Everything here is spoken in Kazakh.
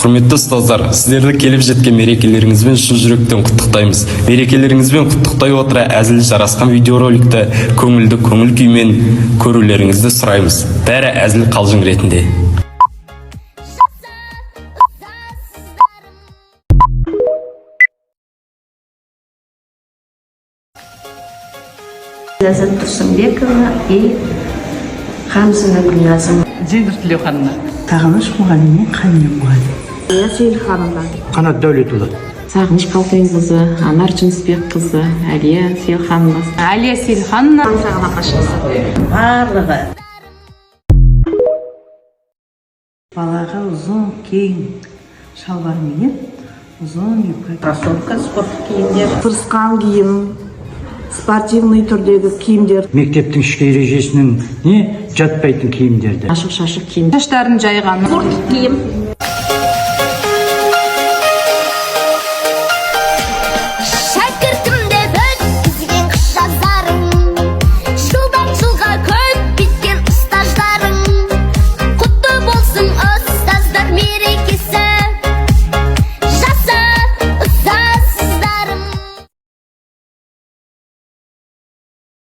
Құрметті ұстаздар, сіздерді келіп жеткен мерекелеріңізбен шын жүректен құттықтаймыз. Мерекелеріңізбен құттықтай отыра әзіл жарасқан видеороликті көңілді көңіл күймен көрулеріңізді сұраймыз. Бәрі әзіл қалжың ретінде. Ләззат Тұрсынбекова и Хамзина Гүлназым. Зейнұр Тілеуханова. Сағыныш мұғалімі Қания мұғалім. Ясил Ханова. Қанат Дәулетұлы. Сағыныш Қалқайынқызы, Анар Жүнісбекқызы, Әлия Сейілханова. Әлия Сейілханова. Барлығы. Балаға ұзын кең шалбар менен, ұзын юбка. Кроссовка, спорттық киімдер. Тырысқан киім, спортивный түрдегі киімдер. Мектептің ішкі ережесінің жатпайтын киімдерді. Ашық-шашық киім. Шаштарын жайған. Спорттық киім.